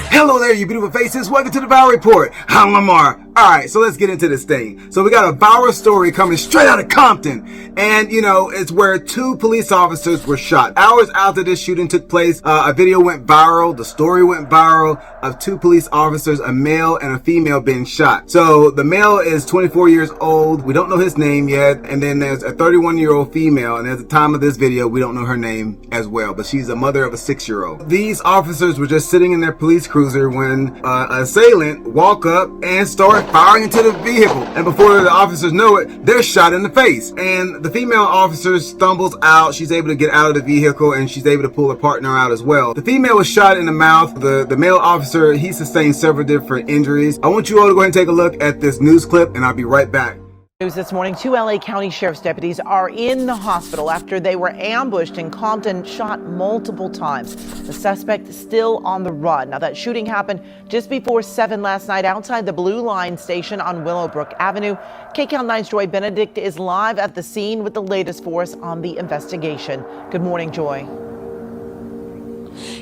Hello there, you beautiful faces. Welcome to the Viral Report. I'm Lamar. Alright, so let's get into this thing. So we got a viral story coming straight out of Compton. And, you know, it's where 2 police officers were shot. Hours after this shooting took place, a video went viral. The story went viral of 2 police officers, a male and a female, being shot. So the male is 24 years old. We don't know his name yet. And then there's a 31-year-old female. And at the time of this video, we don't know her name as well. But she's a mother of a 6-year-old. These officers were just sitting in their police cruiser when an assailant walk up and start firing into the vehicle, and before the officers know it, they're shot in the face. And the female officer stumbles out. She's able to get out of the vehicle, and she's able to pull her partner out as well. The female was shot in the mouth. The male officer, he sustained several different injuries. I want you all to go ahead and take a look at this news clip, and I'll be right back. News this morning, 2 LA County Sheriff's deputies are in the hospital after they were ambushed in Compton, shot multiple times. The suspect is still on the run. Now, that shooting happened just before 7 last night outside the Blue Line station on Willowbrook Avenue. KCAL 9's Joy Benedict is live at the scene with the latest for us on the investigation. Good morning, Joy.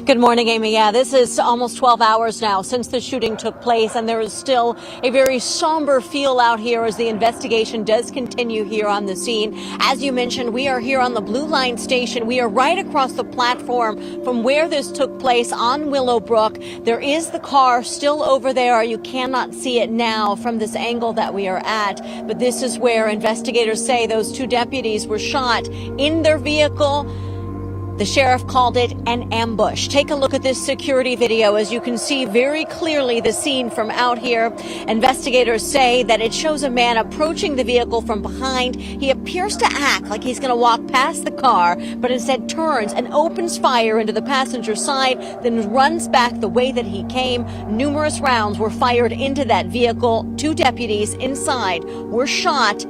Good morning, Amy. Yeah, this is almost 12 hours now since the shooting took place, and there is still a very somber feel out here as the investigation does continue here on the scene. As you mentioned, we are here on the Blue Line station. We are right across the platform from where this took place on Willowbrook. There is the car still over there. You cannot see it now from this angle that we are at, but this is where investigators say those 2 deputies were shot in their vehicle. The sheriff called it an ambush. Take a look at this security video. As you can see very clearly the scene from out here. Investigators say that it shows a man approaching the vehicle from behind. He appears to act like he's going to walk past the car, but instead turns and opens fire into the passenger side, then runs back the way that he came. Numerous rounds were fired into that vehicle. 2 deputies inside were shot,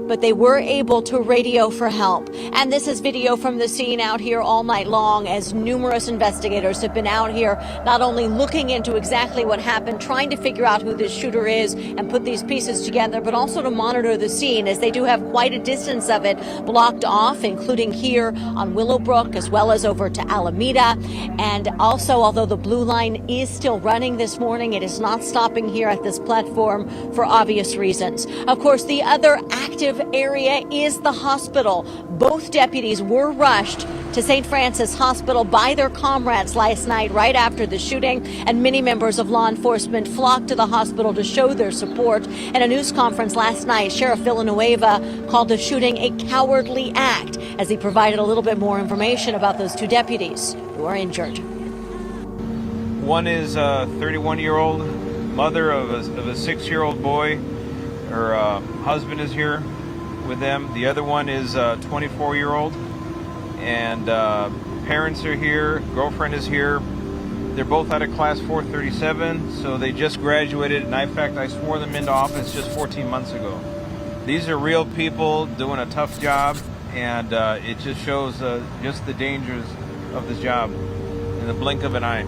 but they were able to radio for help. And this is video from the scene out here all night long, as numerous investigators have been out here not only looking into exactly what happened, trying to figure out who this shooter is and put these pieces together, but also to monitor the scene, as they do have quite a distance of it blocked off, including here on Willowbrook as well as over to Alameda. And also, although the Blue Line is still running this morning, it is not stopping here at this platform for obvious reasons. Of course, the other active area is the hospital. Both deputies were rushed to St. Francis Hospital by their comrades last night right after the shooting, and many members of law enforcement flocked to the hospital to show their support. In a news conference last night, Sheriff Villanueva called the shooting a cowardly act, as he provided a little bit more information about those 2 deputies who are injured. One is a 31-year-old mother of a 6-year-old boy. Her husband is here with them. The other one is a 24-year-old, and parents are here, girlfriend is here. They're both out of class 437, so they just graduated, and in fact I swore them into office just 14 months ago. These are real people doing a tough job, and it just shows just the dangers of this job in the blink of an eye.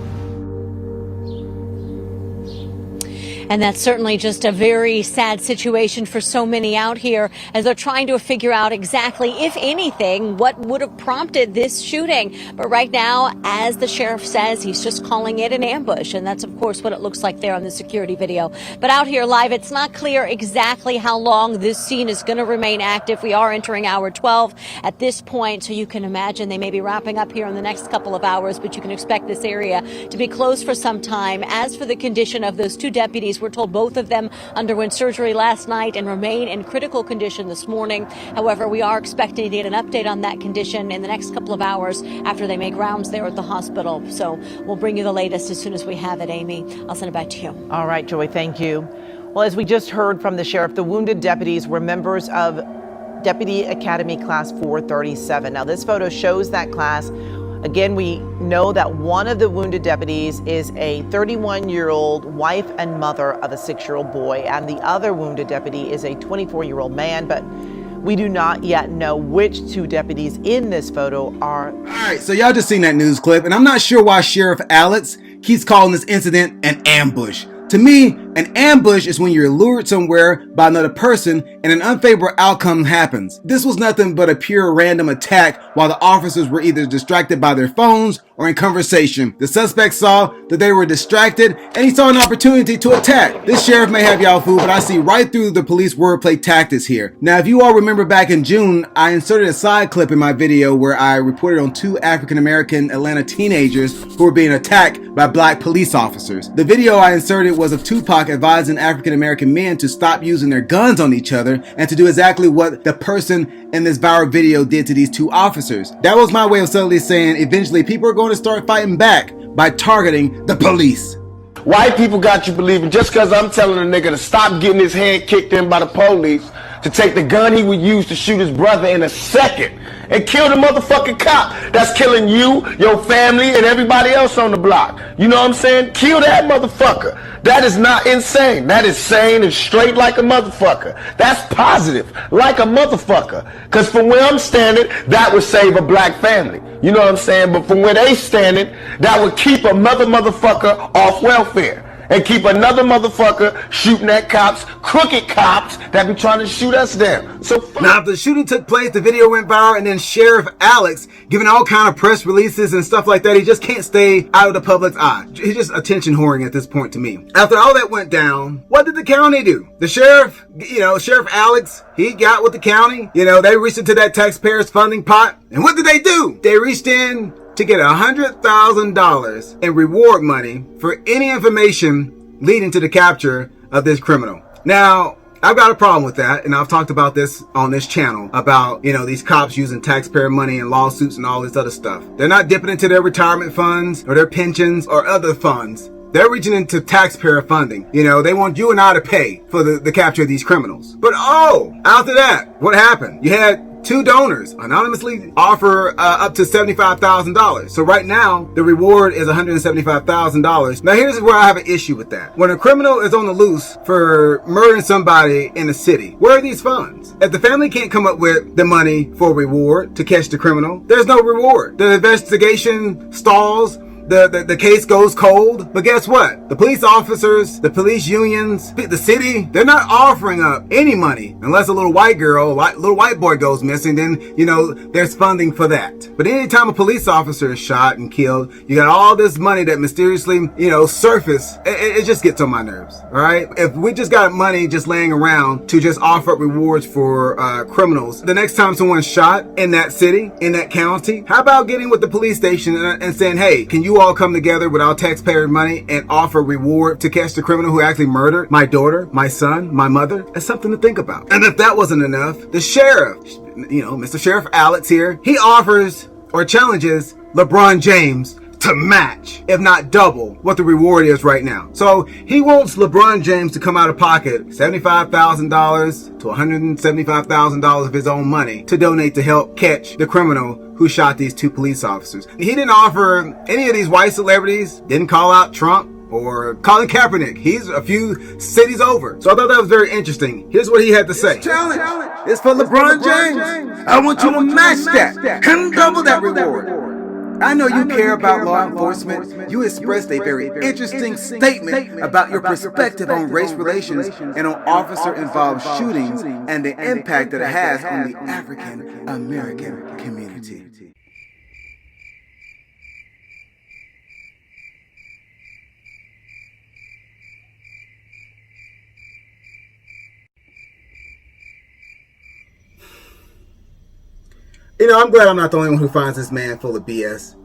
And that's certainly just a very sad situation for so many out here as they're trying to figure out exactly, if anything, what would have prompted this shooting. But right now, as the sheriff says, he's just calling it an ambush. And that's, of course, what it looks like there on the security video. But out here live, it's not clear exactly how long this scene is going to remain active. We are entering hour 12 at this point, so you can imagine they may be wrapping up here in the next couple of hours, but you can expect this area to be closed for some time. As for the condition of those 2 deputies, we're told both of them underwent surgery last night and remain in critical condition this morning. However, we are expecting to get an update on that condition in the next couple of hours after they make rounds there at the hospital. So we'll bring you the latest as soon as we have it, Amy. I'll send it back to you. All right, Joy, thank you. Well, as we just heard from the sheriff, the wounded deputies were members of Deputy Academy Class 437. Now, this photo shows that class. Again, we know that one of the wounded deputies is a 31-year-old wife and mother of a 6-year-old boy, and the other wounded deputy is a 24-year-old man, but we do not yet know which 2 deputies in this photo are. All right, so y'all just seen that news clip, and I'm not sure why Sheriff Alex keeps calling this incident an ambush. To me, An ambush is when you're lured somewhere by another person and an unfavorable outcome happens. This was nothing but a pure random attack while the officers were either distracted by their phones or in conversation. The suspect saw that they were distracted and he saw an opportunity to attack. This sheriff may have y'all fooled, but I see right through the police wordplay tactics here. Now, if you all remember back in June, I inserted a side clip in my video where I reported on 2 African-American Atlanta teenagers who were being attacked by black police officers. The video I inserted was of Tupac advising African-American men to stop using their guns on each other and to do exactly what the person in this viral video did to these 2 officers. That was my way of subtly saying eventually people are going to start fighting back by targeting the police. White people got you believing just because I'm telling a nigga to stop getting his head kicked in by the police, to take the gun he would use to shoot his brother in a second and kill the motherfucking cop that's killing you, your family, and everybody else on the block. You know what I'm saying? Kill that motherfucker. That is not insane. That is sane and straight like a motherfucker. That's positive like a motherfucker. Because from where I'm standing, that would save a black family. You know what I'm saying? But from where they standing, that would keep a motherfucker off welfare and keep another motherfucker shooting at cops, crooked cops that be trying to shoot us down. So now, after the shooting took place, the video went viral, and then Sheriff Alex giving all kind of press releases and stuff like that. He just can't stay out of the public's eye. He's just attention whoring at this point to me. After all that went down, what did the county do? The sheriff, Sheriff Alex, he got with the county. They reached into that taxpayers funding pot. And what did they do? They reached in to get $100,000 in reward money for any information leading to the capture of this criminal. Now, I've got a problem with that, and I've talked about this on this channel about, these cops using taxpayer money and lawsuits and all this other stuff. They're not dipping into their retirement funds or their pensions or other funds. They're reaching into taxpayer funding. They want you and I to pay for the capture of these criminals. But after that, what happened? You had 2 donors anonymously offer up to $75,000. So right now, the reward is $175,000. Now here's where I have an issue with that. When a criminal is on the loose for murdering somebody in the city, where are these funds? If the family can't come up with the money for reward to catch the criminal, there's no reward. The investigation stalls. The case goes cold. But guess what? The police officers, the police unions, the city, they're not offering up any money unless a little white girl, little white boy goes missing. Then, there's funding for that. But anytime a police officer is shot and killed, you got all this money that mysteriously, surface. It just gets on my nerves. All right. If we just got money just laying around to just offer up rewards for criminals, the next time someone's shot in that city, in that county, how about getting with the police station and saying, hey, can you all come together with our taxpayer money and offer reward to catch the criminal who actually murdered my daughter, my son, my mother? That's something to think about. And if that wasn't enough, the sheriff, Mr. Sheriff Alex here, he offers or challenges Labron James to match, if not double, what the reward is right now. So he wants LeBron James to come out of pocket $75,000 to $175,000 of his own money to donate to help catch the criminal who shot these 2 police officers. He didn't offer any of these white celebrities, didn't call out Trump or Colin Kaepernick. He's a few cities over. So I thought that was very interesting. Here's what he had to say. This challenge is for LeBron James. I want you to match that and double that reward. I know you care about law enforcement. You expressed a very interesting statement about your perspective on race relations and on officer-involved shootings and the impact that it has on the African American community. I'm glad I'm not the only one who finds this man full of BS.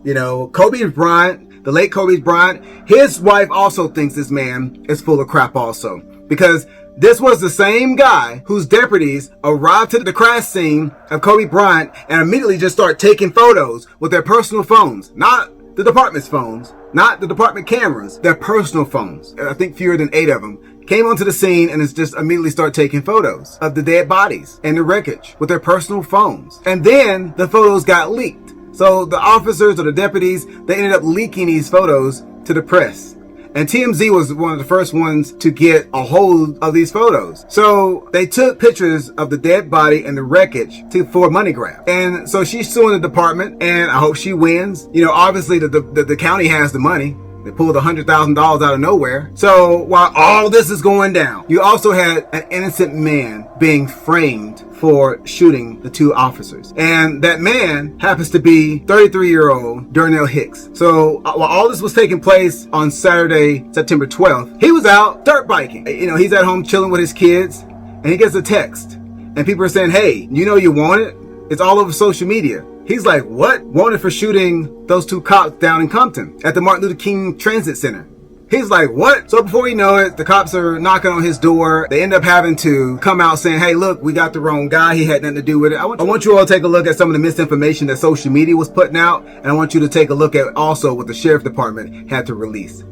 Kobe Bryant, the late Kobe Bryant, his wife also thinks this man is full of crap also. Because this was the same guy whose deputies arrived to the crash scene of Kobe Bryant and immediately just start taking photos with their personal phones. Not the department's phones, not the department cameras, their personal phones. I think fewer than 8 of them. Came onto the scene and just immediately start taking photos of the dead bodies and the wreckage with their personal phones. And then the photos got leaked. So the officers or the deputies, they ended up leaking these photos to the press. And TMZ was one of the first ones to get a hold of these photos. So they took pictures of the dead body and the wreckage for money grab. And so she's suing the department, and I hope she wins. Obviously the county has the money. They pulled $100,000 out of nowhere. So while all this is going down, you also had an innocent man being framed for shooting the two officers. And that man happens to be 33-year-old Darnell Hicks. So while all this was taking place on Saturday, September 12th, he was out dirt biking. You know, he's at home chilling with his kids, and he gets a text. And people are saying, hey, you know you wanted? It's all over social media. He's like, what? Wanted for shooting those two cops down in Compton at the Martin Luther King Transit Center. He's like, what? So before you know it, the cops are knocking on his door. They end up having to come out saying, hey, look, we got the wrong guy. He had nothing to do with it. I want you all to take a look at some of the misinformation that social media was putting out. And I want you to take a look at also what the sheriff department had to release.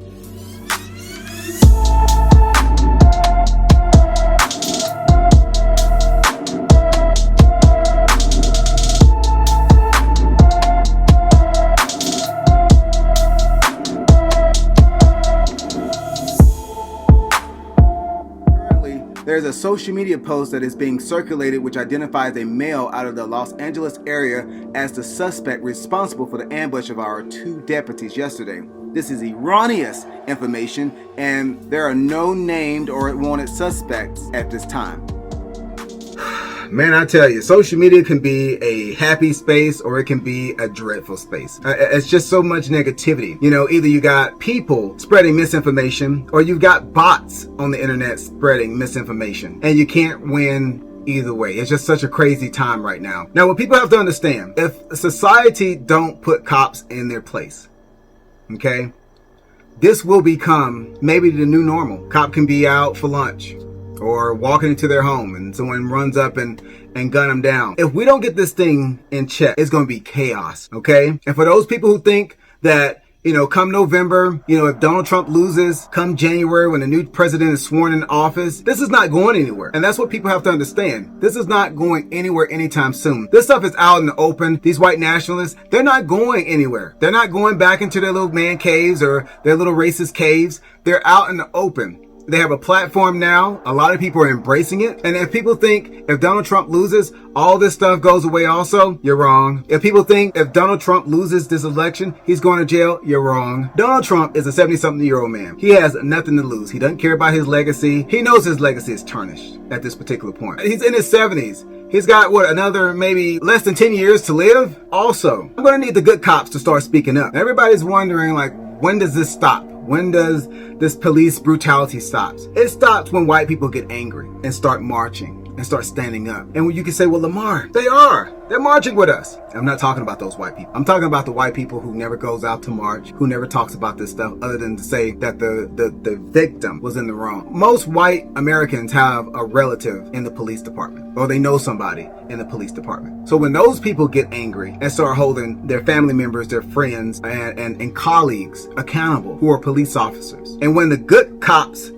There's a social media post that is being circulated which identifies a male out of the Los Angeles area as the suspect responsible for the ambush of our two deputies yesterday. This is erroneous information, and there are no named or wanted suspects at this time. Man, I tell you, social media can be a happy space or it can be a dreadful space. It's just so much negativity. You know, either you got people spreading misinformation or you've got bots on the internet spreading misinformation, and you can't win either way. It's just such a crazy time right now. Now, what people have to understand, if society don't put cops in their place, okay, this will become maybe the new normal. Cop can be out for lunch or walking into their home and someone runs up and gun them down. If we don't get this thing in check, it's going to be chaos, okay? And for those people who think that, you know, come November, you know, if Donald Trump loses, come January when the new president is sworn in office, this is not going anywhere. And that's what people have to understand. This is not going anywhere anytime soon. This stuff is out in the open. These white nationalists, they're not going anywhere. They're not going back into their little man caves or their little racist caves. They're out in the open. They have a platform now. A lot of people are embracing it. And if people think if Donald Trump loses, all this stuff goes away also, you're wrong. If people think if Donald Trump loses this election, he's going to jail, you're wrong. Donald Trump is a 70-something-year-old man. He has nothing to lose. He doesn't care about his legacy. He knows his legacy is tarnished at this particular point. He's in his 70s. He's got, what, another maybe less than 10 years to live? Also, I'm going to need the good cops to start speaking up. Everybody's wondering, like, when does this stop? When does this police brutality stop? It stops when white people get angry and start marching and start standing up. And when you can say, well, Lamar, they're marching with us. I'm not talking about those white people. I'm talking about the white people who never goes out to march, who never talks about this stuff other than to say that the victim was in the wrong. Most white Americans have a relative in the police department, or they know somebody in the police department. So when those people get angry and start holding their family members, their friends, and colleagues accountable who are police officers, and when the good cops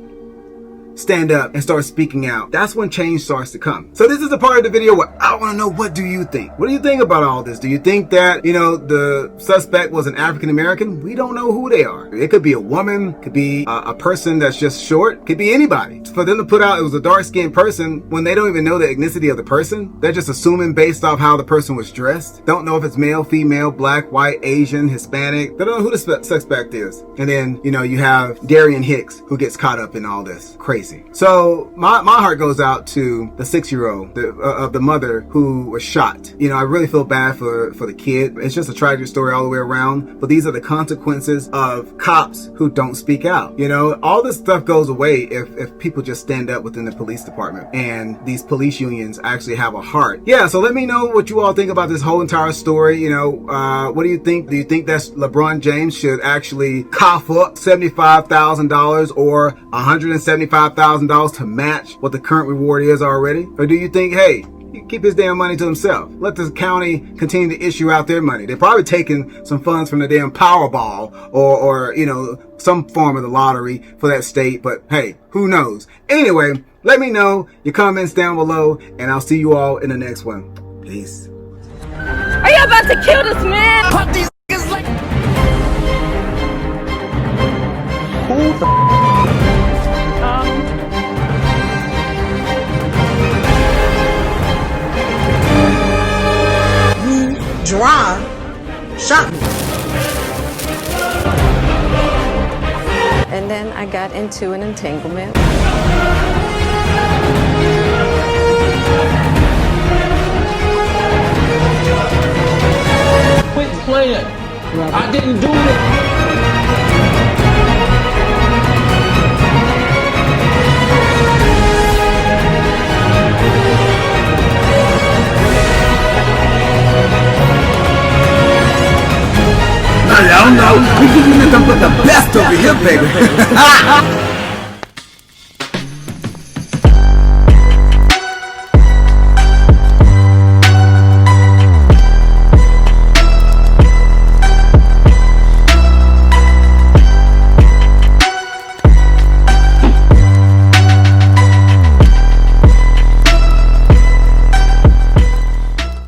stand up and start speaking out, that's when change starts to come. So this is a part of the video where I want to know, what do you think? What do you think about all this? Do you think that, you know, the suspect was an African American? We don't know who they are. It could be a woman, could be a person that's just short, could be anybody. For them to put out it was a dark-skinned person when they don't even know the ethnicity of the person, they're just assuming based off how the person was dressed. Don't know if it's male, female, black, white, Asian, Hispanic. They don't know who the suspect is. And then, you know, you have Darian Hicks who gets caught up in all this. Crazy. So my heart goes out to the 6-year-old of the mother who was shot. You know, I really feel bad for the kid. It's just a tragic story all the way around. But these are the consequences of cops who don't speak out. You know, all this stuff goes away if people just stand up within the police department and these police unions actually have a heart. Yeah, so let me know what you all think about this whole entire story. You know, what do you think? Do you think that Lebron James should actually cough up $75,000 or $175,000 to match what the current reward is already? Or do you think, hey, he keep his damn money to himself, let the county continue to issue out their money? They're probably taking some funds from the damn Powerball or you know, some form of the lottery for that state, but hey, who knows? Anyway, let me know your comments down below, and I'll see you all in the next one. Peace. Are you about to kill this man? Pop these niggas like... Who the dry shot me. And then I got into an entanglement. Quit playing. I didn't do it. Now y'all know we give you nothing but the best over here, baby.